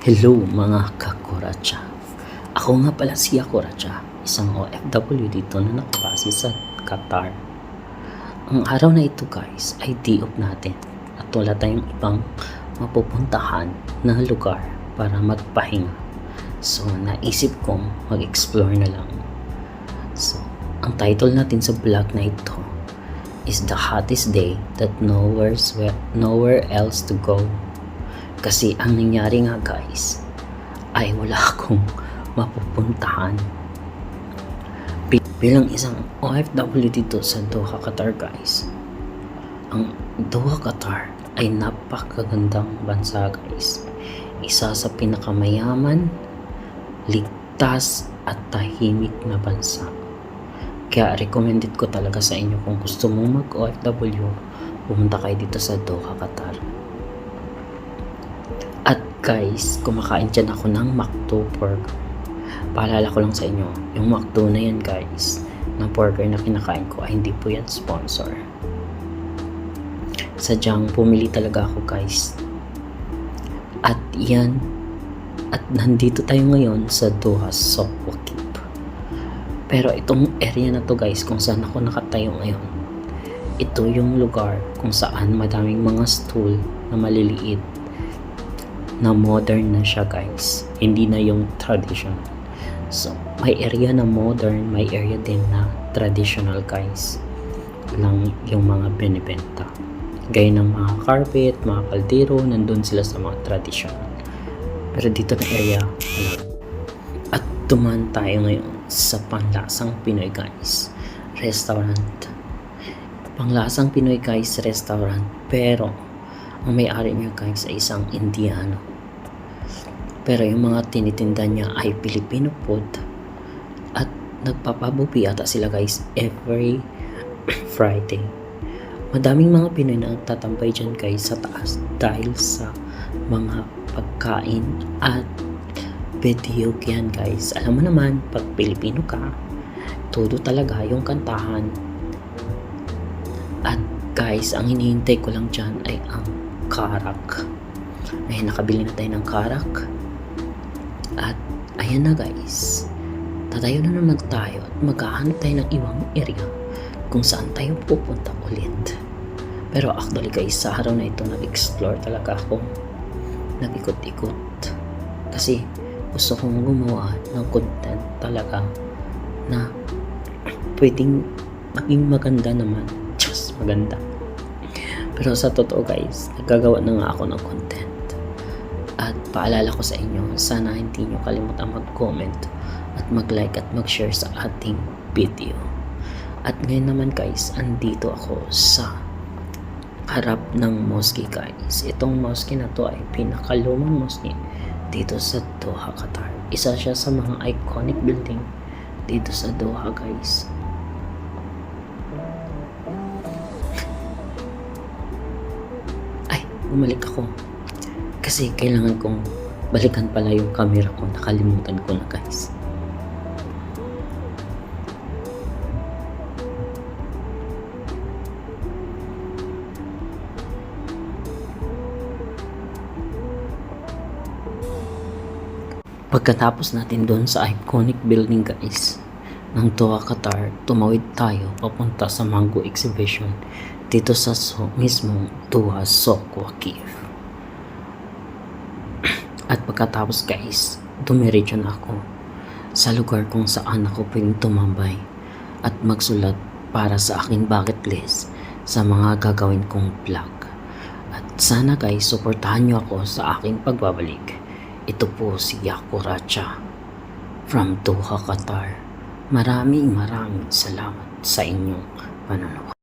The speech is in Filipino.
Hello mga kakuratsa. Ako nga pala si Kuratsa, isang OFW dito na nakabase sa Qatar. Ang araw na ito guys ay day off natin at wala tayong ibang mapupuntahan na lugar para magpahinga. So naisip kong mag-explore na lang. So ang title natin sa vlog na ito is The Hottest Day That Nowhere Else to Go. Kasi ang nangyari nga guys ay wala akong mapupuntahan. Bilang isang OFW dito sa Doha, Qatar guys, ang Doha, Qatar ay napakagandang bansa guys. Isa sa pinakamayaman, ligtas at tahimik na bansa. Kaya recommended ko talaga sa inyo kung gusto mong mag-OFW, pumunta kayo dito sa Doha, Qatar. At guys, kumakain dyan ako ng McDo burger. Paalala ko lang sa inyo, yung McDo na yan guys, na burger na kinakain ko ay hindi po yan sponsor. Sadyang pumili talaga ako guys. At yan, at nandito tayo ngayon sa Doha Souq Waqif. Pero itong area na to guys, kung saan ako nakatayo ngayon, ito yung lugar kung saan madaming mga stool na maliliit na modern na siya guys, hindi na yung traditional. So may area na modern, may area din na traditional guys lang yung mga binibenta, gaya ng mga carpet, mga kaldero, nandun sila sa mga traditional. Pero dito na area at tuman tayo ngayon sa Panglasang Pinoy guys restaurant. Panglasang Pinoy guys restaurant, pero ang may-ari niya guys ay isang Indiano. Pero yung mga tinitinda niya ay Filipino food. At nagpapabubi ata sila guys every Friday. Madaming mga Pinoy na nagtatambay dyan guys sa taas dahil sa mga pagkain at video yan guys. Alam mo naman, pag Pilipino ka, todo talaga yung kantahan. At guys, ang hinihintay ko lang dyan ay ang karak. Ay, nakabili na tayo ng karak. At ayan na guys, tatayo na naman tayo at maghahanap tayo ng ibang area kung saan tayo pupunta ulit. Pero actually guys, sa araw na ito nag-explore talaga ako, nag-ikot-ikot, kasi gusto kong gumawa ng content talaga na pwedeng maging maganda naman, just maganda. Pero sa totoo guys, nagagawa na nga ako ng content. At paalala ko sa inyo, sana hindi nyo kalimutan mag-comment at mag-like at mag-share sa ating video. At ngayon naman guys, andito ako sa harap ng mosque guys. Itong mosque na to ay pinakalumang mosque dito sa Doha, Qatar. Isa siya sa mga iconic building dito sa Doha guys. Ay, bumalik ako. Kasi kailangan kong balikan pala yung camera ko. Nakalimutan ko na guys. Pagkatapos natin doon sa iconic building guys ng Doha, Qatar, tumawid tayo papunta sa Mango Exhibition dito sa mismong Doha Souq Waqif. At pagkatapos guys, dumiretso na ako sa lugar kung saan ako pwedeng tumambay at magsulat para sa aking bucket list sa mga gagawin kong vlog. At sana guys, suportahan nyo ako sa aking pagbabalik. Ito po si Kuratsa from Doha, Qatar. Maraming salamat sa inyong panonood.